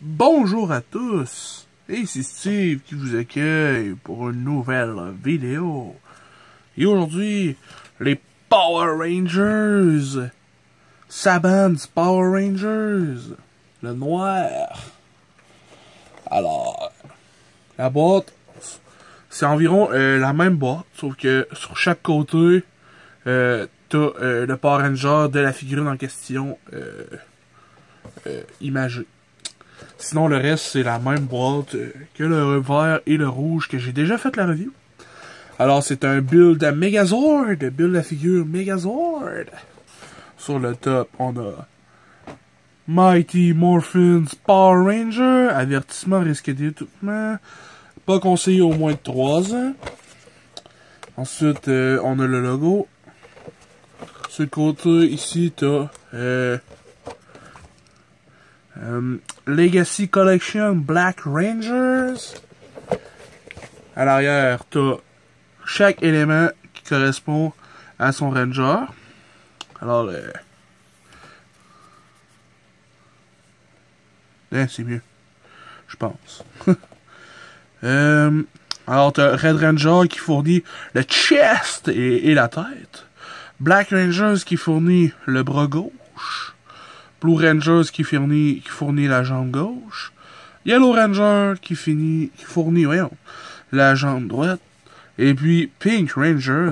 Bonjour à tous, et c'est Steve qui vous accueille pour une nouvelle vidéo. Et aujourd'hui, les Power Rangers, Saban's Power Rangers, le noir. Alors, la boîte, c'est environ la même boîte, sauf que sur chaque côté, t'as le Power Ranger de la figurine en question imagée. Sinon, le reste, c'est la même boîte que le vert et le rouge que j'ai déjà fait la review. Alors, c'est un build à Megazord, build à figure Megazord. Sur le top, on a Mighty Morphin's Power Ranger, avertissement, risque d'étouffement, pas conseillé au moins de 3 ans. Ensuite, on a le logo. Sur le côté, ici, t'as Legacy Collection Black Rangers. À l'arrière, t'as chaque élément qui correspond à son Ranger. Alors, c'est mieux, je pense. Alors, t'as Red Ranger qui fournit le chest et la tête. Black Rangers qui fournit le bras gauche. Blue Rangers qui fournit la jambe gauche. Yellow Ranger qui fournit la jambe droite. Et puis Pink Ranger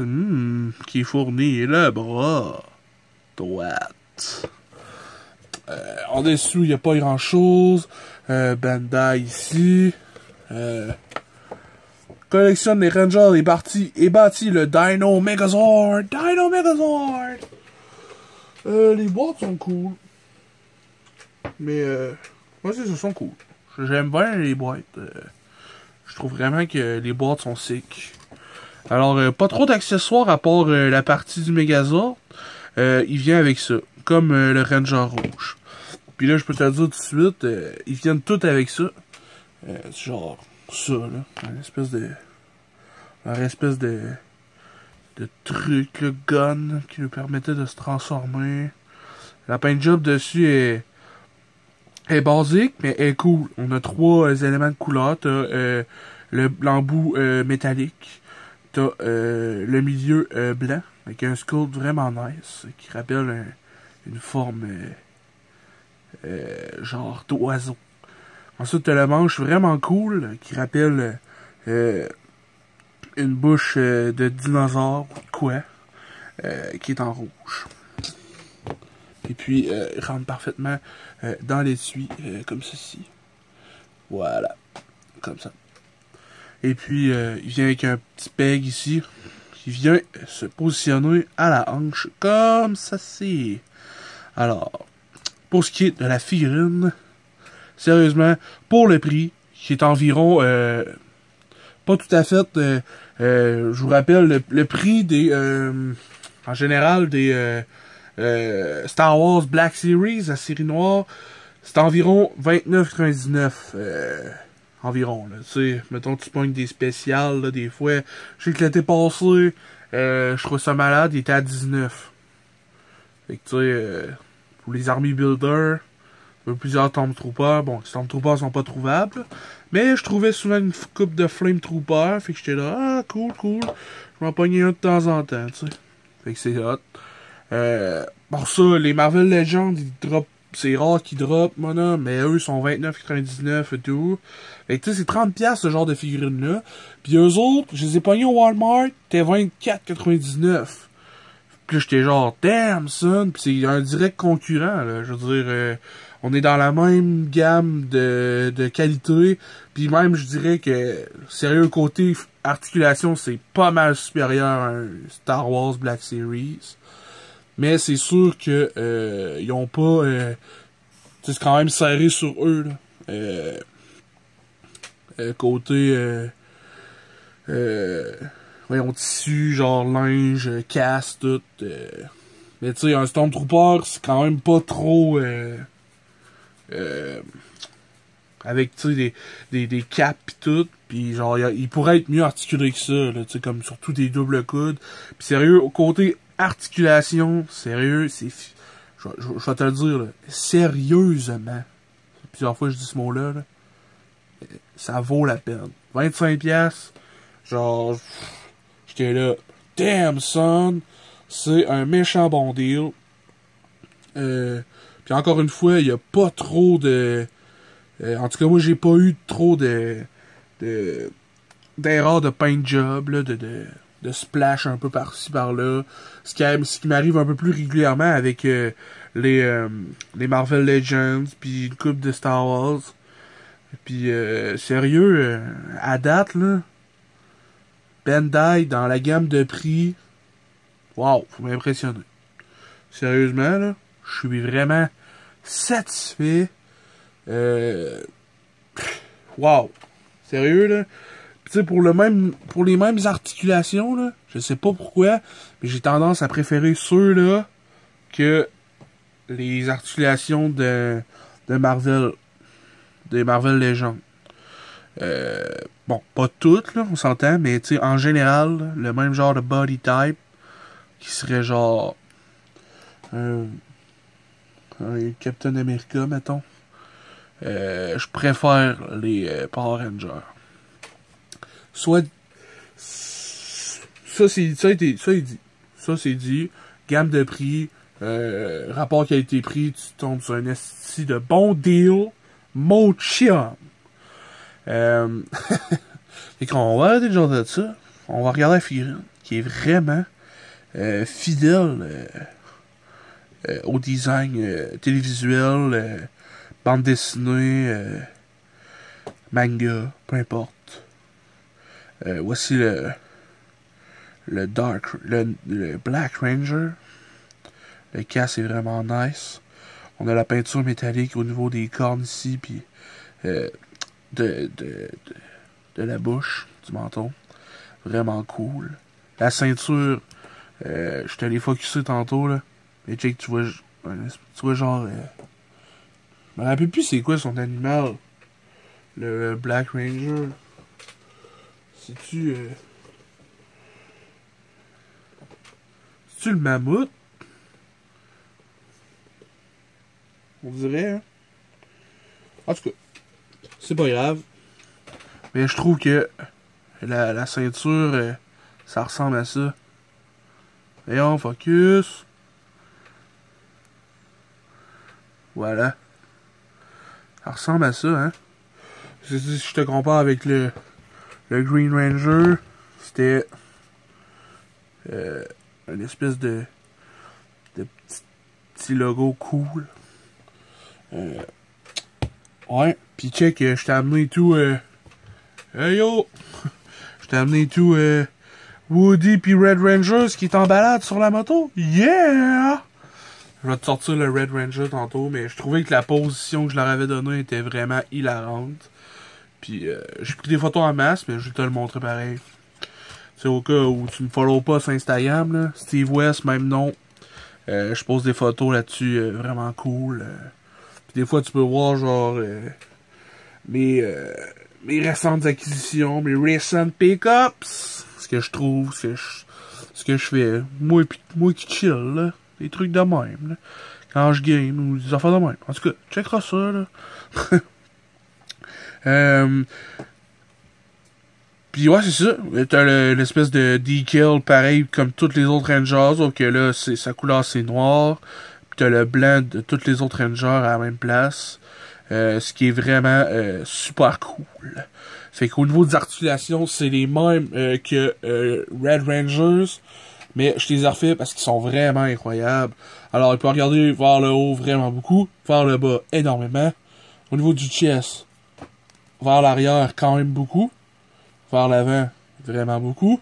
qui fournit le bras droite. En dessous, il n'y a pas grand chose. Bandai ici. Collectionne les Rangers et bâtit le Dino Megazord. Dino Megazord! Les boîtes sont cool. Mais, moi, ça sont cool. J'aime bien les boîtes. Je trouve vraiment que les boîtes sont sick. Alors, pas trop d'accessoires à part la partie du Megazord. Il vient avec ça. Comme le Ranger rouge. Puis là, je peux te le dire tout de suite, ils viennent tous avec ça. Genre, ça, là. Leur espèce de truc, le gun, qui nous permettait de se transformer. La paint job dessus est basique, mais est cool. On a 3 éléments de couleur. T'as l'embout métallique. T'as le milieu blanc, avec un sculpt vraiment nice, qui rappelle une forme genre d'oiseau. Ensuite, t'as le manche vraiment cool, qui rappelle une bouche de dinosaure ou de quoi, qui est en rouge. Et puis, il rentre parfaitement dans l'étui, comme ceci. Voilà. Comme ça. Et puis, il vient avec un petit peg ici, qui vient se positionner à la hanche, comme ceci. Alors, pour ce qui est de la figurine, sérieusement, pour le prix, qui est environ, pas tout à fait, je vous rappelle, le prix des, en général, des Star Wars Black Series, la série noire, c'est environ 29,99 environ, là. Tu sais, mettons, tu pognes des spéciales, là, des fois. Je sais que l'été passé, je trouve ça malade, il était à 19. Fait que, tu sais, pour les Army Builders, plusieurs Stormtroopers. Bon, les Stormtroopers sont pas trouvables, mais je trouvais souvent une coupe de Flame Trooper, fait que j'étais là, ah, cool. Je m'en pognais un de temps en temps, tu sais. Fait que c'est hot. Pour ça, les Marvel Legends, ils drop, c'est rare qu'ils drop, mais eux sont 29,99 et tout. Fait que tu sais, c'est 30$ ce genre de figurines-là. Puis eux autres, je les ai pognés au Walmart, t'es 24,99. Puis là, j'étais genre, damn, son. Puis c'est un direct concurrent, là. Je veux dire, on est dans la même gamme de qualité. Puis même, je dirais que, sérieux, côté articulation, c'est pas mal supérieur à un Star Wars Black Series. Mais c'est sûr que ils ont pas... c'est quand même serré sur eux, là. Côté... voyons, tissu, genre linge, casse, tout. Mais tu sais, un Stormtrooper, c'est quand même pas trop... avec, tu sais, des caps pis tout. Pis genre, il pourrait être mieux articulé que ça, là, tu sais, comme surtout des doubles coudes. Pis sérieux, au côté articulation, sérieux, c'est... Je vais te le dire, là, sérieusement. plusieurs fois que je dis ce mot-là, là. Ça vaut la peine. 25$, genre, j'étais là, damn son, c'est un méchant bon deal. Puis encore une fois, il y a pas trop de... en tout cas, moi, j'ai pas eu trop d'erreurs de paint job, là, de splash un peu par-ci, par-là. Ce qui m'arrive un peu plus régulièrement avec les Marvel Legends, puis une coupe de Star Wars. Puis, sérieux, à date, là, Bandai, dans la gamme de prix, wow, faut m'impressionner. Sérieusement, là, je suis vraiment satisfait. Wow. Sérieux, là. Tu sais, pour les mêmes articulations, là, je sais pas pourquoi, mais j'ai tendance à préférer ceux-là que les articulations de Marvel. Des Marvel Legends. Bon, pas toutes, là, on s'entend, mais tu sais, en général, là, le même genre de body type, qui serait genre un Captain America, mettons. Je préfère les Power Rangers. Soit ça c'est dit. Ça c'est dit. Gamme de prix, rapport qualité-prix, tu tombes sur un esti de bon deal. Mon chum. Fait qu'on va arrêter le genre de ça. On va regarder la figurine, qui est vraiment fidèle au design télévisuel, bande dessinée, manga, peu importe. Voici le Black Ranger. Le casque est vraiment nice. On a la peinture métallique au niveau des cornes ici, puis de la bouche, du menton. Vraiment cool. La ceinture, je t'allais focusser tantôt, là. Mais check, tu vois genre... je me rappelle plus c'est quoi son animal. Le Black Ranger. C'est-tu... c'est-tu le mammouth? On dirait, hein? En tout cas, c'est pas grave. Mais je trouve que la ceinture, ça ressemble à ça. Voyons, focus. Voilà. Ça ressemble à ça, hein? Si je te compare avec le Green Ranger, c'était une espèce de petit logo cool. Ouais, pis check, je t'ai amené tout, hey yo! Je t'ai amené tout, Woody pis Red Ranger, qui est en balade sur la moto. Yeah! Je vais te sortir le Red Ranger tantôt, mais je trouvais que la position que je leur avais donnée était vraiment hilarante. Puis, j'ai pris des photos en masse, mais je vais te le montrer pareil. C'est au cas où tu me follow pas sur Instagram, là, Steve West, même nom. Je pose des photos là-dessus, vraiment cool. Des fois, tu peux voir, genre, mes récentes acquisitions, mes recent pickups. Ce que je trouve, ce que je fais. Moi qui chill, là. Des trucs de même, là. Quand je game, ou des affaires de même. En tout cas, checkera ça, là. Puis ouais, c'est ça. T'as l'espèce de decal pareil comme toutes les autres Rangers, sauf que là, sa couleur, c'est noir. T'as le blanc de toutes les autres Rangers à la même place. Ce qui est vraiment super cool. Fait qu'au niveau des articulations, c'est les mêmes que Red Rangers. Mais je les ai refait parce qu'ils sont vraiment incroyables. Alors, il peut regarder vers le haut vraiment beaucoup. Vers le bas, énormément. Au niveau du chest, vers l'arrière, quand même beaucoup. Vers l'avant, vraiment beaucoup.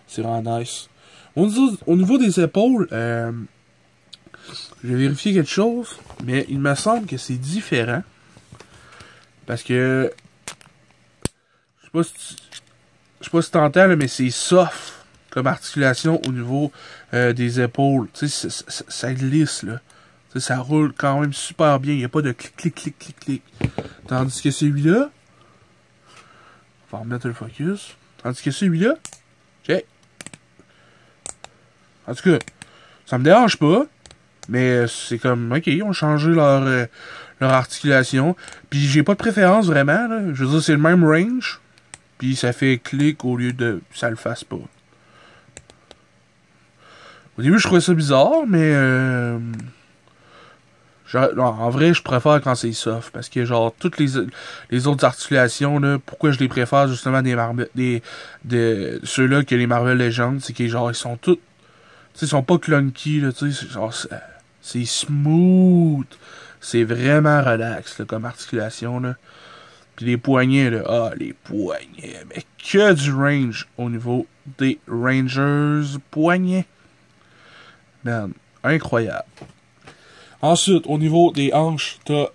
C'est vraiment nice. Au niveau des épaules, j'ai vérifié quelque chose, mais il me semble que c'est différent. Parce que... Je sais pas si t'entends, là, mais c'est soft comme articulation au niveau des épaules. Tu sais, ça glisse, là. Tu sais, ça roule quand même super bien. Il n'y a pas de clic, clic, clic, clic, clic. Tandis que celui-là... On va remettre le focus. Tandis que celui-là... OK. En tout cas, ça me dérange pas. Mais c'est comme, ok, ils ont changé leur articulation. Puis j'ai pas de préférence vraiment, là. Je veux dire, c'est le même range. Puis ça fait clic au lieu de... ça le fasse pas. Au début, je trouvais ça bizarre, mais... non, en vrai, je préfère quand c'est soft. Parce que, genre, toutes les autres articulations, là, pourquoi je les préfère, justement, ceux-là que les Marvel Legends, c'est que, genre, ils sont tous... Tu sais, ils sont pas clunky, là, tu sais, genre, c'est smooth. C'est vraiment relax, là, comme articulation, là. Puis les poignets, là, les poignets, mais que du range au niveau des Rangers poignets. Man, incroyable. Ensuite, au niveau des hanches, t'as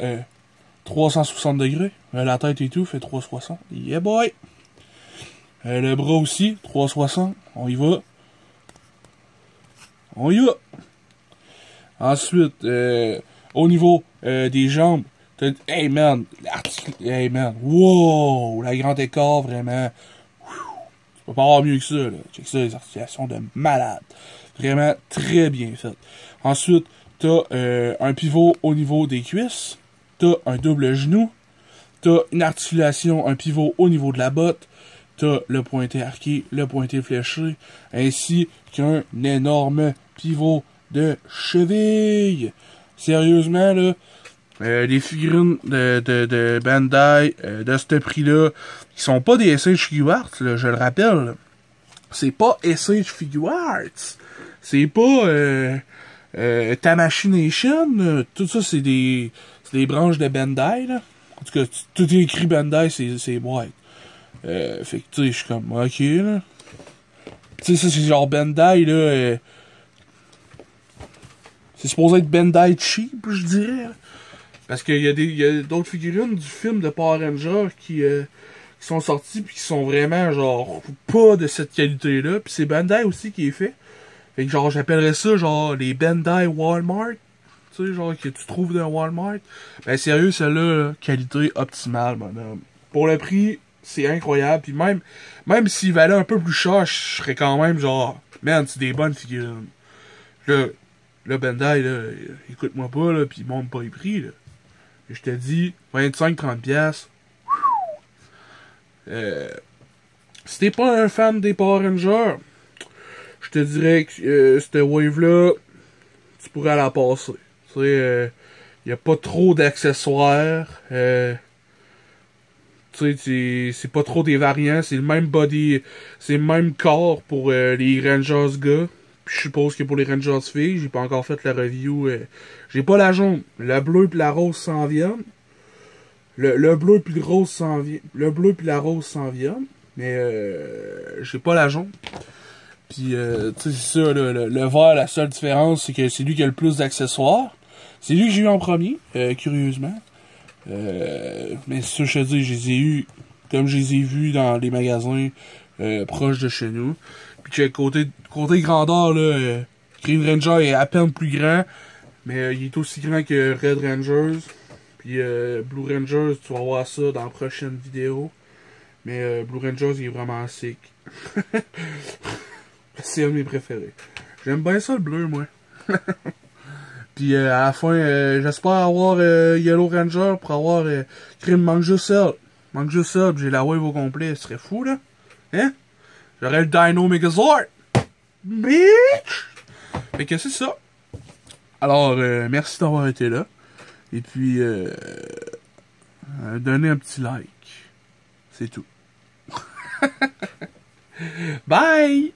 360 degrés. La tête et tout fait 360. Yeah boy! Le bras aussi, 360. On y va. On y va! Ensuite, au niveau des jambes, hey man, wow, la grande écart, vraiment. Tu peux pas avoir mieux que ça, là. Check ça, les articulations de malade. Vraiment très bien fait. Ensuite, t'as un pivot au niveau des cuisses. T'as un double genou. T'as une articulation, un pivot au niveau de la botte. T'as le pointé arqué, le pointé fléché, ainsi qu'un énorme pivot de cheville. Sérieusement, là, les figurines de Bandai de ce prix-là, qui sont pas des SH Figure Arts, là, je le rappelle. C'est pas SH Figure Arts. C'est pas Tamashii. Tout ça, c'est des branches de Bandai, là. En tout cas, tout est écrit Bandai, c'est boîte. Fait que, tu sais, je suis comme, ok, là. Tu sais, ça, c'est genre Bandai, là. C'est supposé être Bandai cheap, je dirais. Parce qu'il y a d'autres figurines du film de Power Rangers qui sont sorties pis qui sont vraiment, genre, pas de cette qualité-là. Pis c'est Bandai aussi qui est fait. Fait que, genre, j'appellerais ça, genre, les Bandai Walmart. Tu sais, genre, que tu trouves dans Walmart. Ben, sérieux, celle-là, qualité optimale, madame. Pour le prix, c'est incroyable. Puis même s'il valait un peu plus cher, je serais quand même, genre, man, c'est des bonnes figurines. Là, Bandai, là, écoute-moi pas, là, pis monte pas les prix, là. Je te dis, 25-30$. Si t'es pas un fan des Power Rangers, je te dirais que cette wave-là, tu pourrais la passer. Tu sais, y a pas trop d'accessoires. Tu sais, c'est pas trop des variants. C'est le même body, c'est le même corps pour les Rangers gars. Puis je suppose que pour les Rangers filles, j'ai pas encore fait la review. J'ai pas la jaune. Le bleu et la rose s'en viennent. Le bleu puis le rose s'en vient. Le bleu puis la rose s'en viennent. Mais j'ai pas la jaune. Puis tu sais, c'est ça, le vert, la seule différence, c'est que c'est lui qui a le plus d'accessoires. C'est lui que j'ai eu en premier, curieusement. Mais ça, je te dis, je les ai eu comme je les ai vus dans les magasins proches de chez nous. Puis côté grandeur, là, Green Ranger est à peine plus grand, mais il est aussi grand que Red Rangers. Puis Blue Rangers, tu vas voir ça dans la prochaine vidéo. Mais Blue Rangers, il est vraiment sick. C'est un de mes préférés. J'aime bien ça le bleu, moi. Puis à la fin, j'espère avoir Yellow Ranger pour avoir Crime manque juste ça. Manque juste ça, j'ai la wave au complet. Ce serait fou, là. Hein? J'aurais le Dino Megazord. Bitch! Fait que c'est ça. Alors, merci d'avoir été là. Et puis, donnez un petit like. C'est tout. Bye!